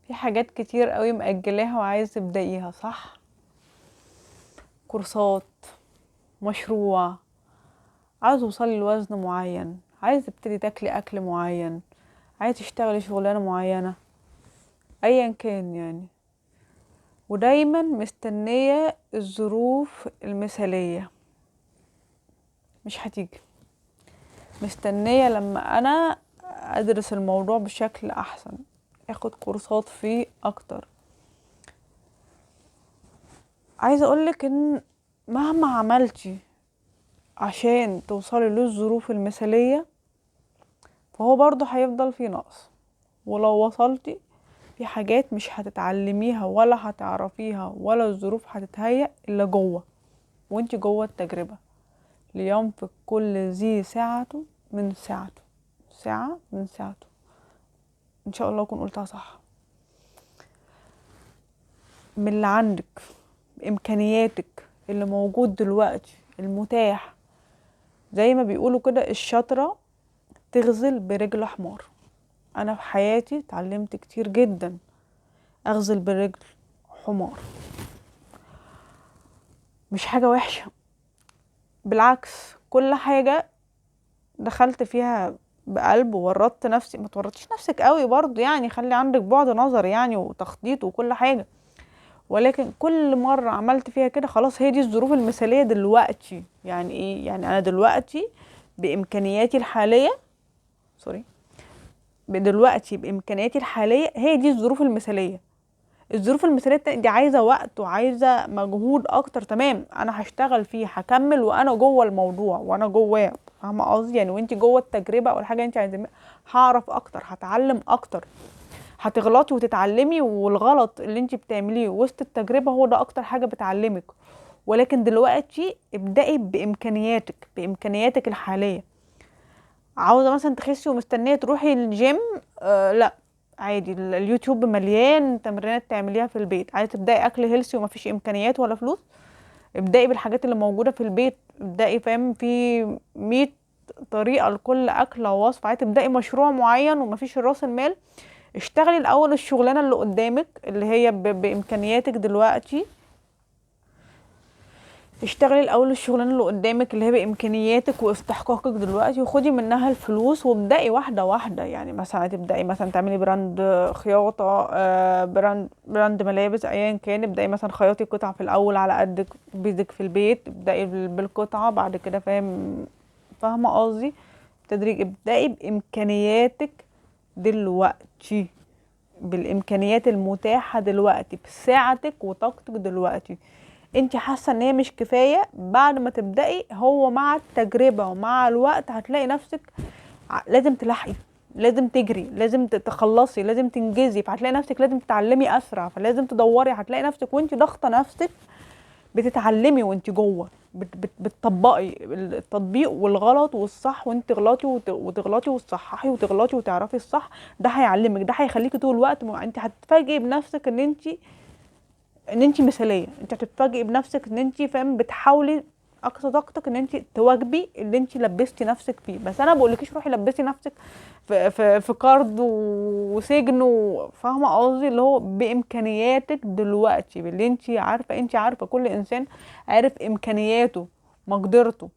في حاجات كتير قوي مأجلاها وعايز تبدأيها، صح؟ كورسات، مشروع، عايز توصلي لوزن معين، عايز تبتدي تاكلي اكل معين، عايز تشتغلي شغلانة معينة، ايا كان يعني. ودايما مستنية الظروف المثالية، مش هتيجي. مستنية لما انا ادرس الموضوع بشكل احسن، اخد كورسات فيه اكتر. عايزة اقولك ان مهما عملتي عشان توصلي للظروف المثالية فهو برضه هيفضل فيه نقص. ولو وصلتي في حاجات مش هتتعلميها ولا هتعرفيها ولا الظروف هتتهيأ الا جوه، وانت جوه التجربة. لينفق كل ذي ساعة من ساعته، ساعة من ساعته. ان شاء الله اكون قلتها صح. من اللي عندك، بامكانياتك اللي موجود دلوقتي المتاح. زي ما بيقولوا كده، الشاطرة تغزل برجل حمار. انا في حياتي اتعلمت كتير جدا اغزل برجل حمار. مش حاجة وحشة، بالعكس، كل حاجة دخلت فيها بقلب وورطت نفسي. ما تورطيش نفسك قوي برضو يعني، خلي عندك بعد نظر يعني وتخطيط وكل حاجة. ولكن كل مرة عملت فيها كده خلاص هي دي الظروف المثالية دلوقتي. يعني ايه؟ يعني انا دلوقتي بامكانياتي الحالية، سوري، دلوقتي بامكانياتي الحالية هي دي الظروف المثالية. الظروف المثالية التانية دي عايزة وقت وعايزة مجهود اكتر. تمام، انا هشتغل فيه، هكمل وانا جوه الموضوع وانا جواه. فاهمة قصدي يعني؟ وانت جوه التجربة او الحاجة انت عايزة، هعرف اكتر، هتعلم اكتر، هتغلطي وتتعلمي. والغلط اللي انت بتعمليه وسط التجربة هو ده اكتر حاجة بتعلمك. ولكن دلوقتي ابدأي بامكانياتك، بامكانياتك الحالية. عاوزة مثلا تخسي ومستنية تروحي الجيم، لا، عادي، اليوتيوب مليان تمرينات تعمليها في البيت. عايزه تبداي اكل هيلسي ومفيش امكانيات ولا فلوس، ابداي بالحاجات اللي موجوده في البيت. ابداي، فاهم، في 100 طريقه لكل اكله ووصفه. عايزه تبداي مشروع معين ومفيش راس المال، اشتغلي الاول الشغلانه اللي قدامك اللي هي بامكانياتك دلوقتي. اشتغلي الاول الشغلانه اللي قدامك اللي هي بامكانياتك واستحقاقك دلوقتي، وخدي منها الفلوس وابدأي واحده واحده. يعني مثلا تبدأي مثلا تعملي براند خياطه، براند ملابس، ايا كان. ابدأي مثلا خياطي قطع في الاول على قد بيدك في البيت. ابدأي بالقطعه، بعد كده فاهمه قصدي؟ تدريج. ابدأي بامكانياتك دلوقتي، بالامكانيات المتاحه دلوقتي، بساعتك وطاقتك دلوقتي. انت حاسه ان هي مش كفايه، بعد ما تبداي هو مع التجربه ومع الوقت هتلاقي نفسك لازم تلحقي، لازم تجري، لازم تخلصي، لازم تنجزي. فهتلاقي نفسك لازم تتعلمي اسرع، فلازم تدوري. هتلاقي نفسك وانت ضاغطه نفسك بتتعلمي وانت جوه، بتطبقي التطبيق والغلط والصح. وانت تغلطي وتغلطي وتصححي وتغلطي وتعرفي الصح. ده هيعلمك، ده هيخليكي طول الوقت انت هتتفاجئي بنفسك ان انت مثاليه. انت هتتفاجئي بنفسك ان انت، فاهم، بتحاولي اقصى طاقتك ان انت تواجبي اللي انت لبستي نفسك فيه. بس انا بقولكيش روحي لبسي نفسك في قرض وسجن فاهمه قصدي؟ اللي هو بامكانياتك دلوقتي، باللي انت عارفه. انت عارفه، كل انسان عارف امكانياته، مقدرته.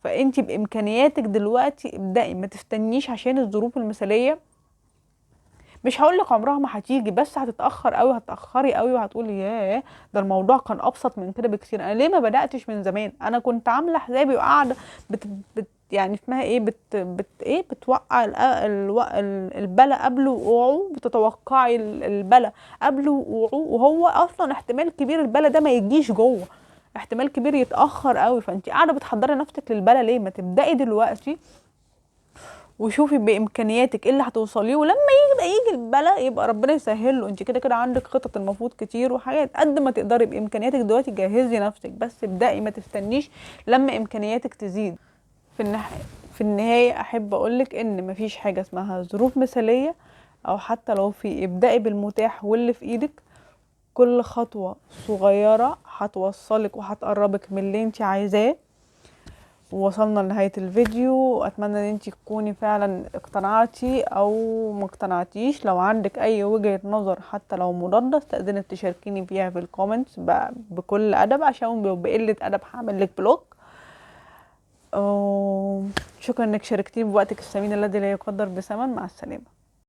فانت بامكانياتك دلوقتي ابدأي، ما تستنيش عشان الظروف المثاليه. مش هقولك عمرها ما هتيجي، بس هتتأخر قوي، هتأخري قوي، وهتقولي ياه، ده الموضوع كان ابسط من كده بكتير. انا ليه ما بدأتش من زمان؟ انا كنت عامله حسابي وقاعده يعني اسمها ايه، بتوقع البلا قبل وقوعه. بتتوقعي البلا قبل وقوعه، وهو اصلا احتمال كبير البلا ده ما يجيش جوه، احتمال كبير يتأخر قوي. فانت قاعده بتحضري نفسك للبلا ليه؟ ما تبدأي دلوقتي وشوفي بامكانياتك ايه اللي هتوصليه. ولما يجي البلا يبقى ربنا يسهل له. انت كده كده عندك خطط المفروض كتير وحاجات. قد ما تقدري بامكانياتك دلوقتي جهزي نفسك، بس ابدأي، ما تستنيش لما امكانياتك تزيد. في النهاية في النهاية احب اقولك ان مفيش حاجة اسمها ظروف مثالية، او حتى لو في، ابدأي بالمتاح واللي في ايدك. كل خطوة صغيرة هتوصلك وهتقربك من اللي انت عايزاه. وصلنا لنهاية الفيديو. اتمنى ان انتي تكوني فعلا اقتنعتي او ما اقتنعتيش. لو عندك اي وجهة نظر حتى لو مضادة استأذنك تشاركيني فيها في الكومنتس بكل ادب، عشان بقلة ادب هعمل لك بلوك. شكرا انك شاركتيني بوقتك الثمين الذي لا يقدر بثمن. مع السلامة.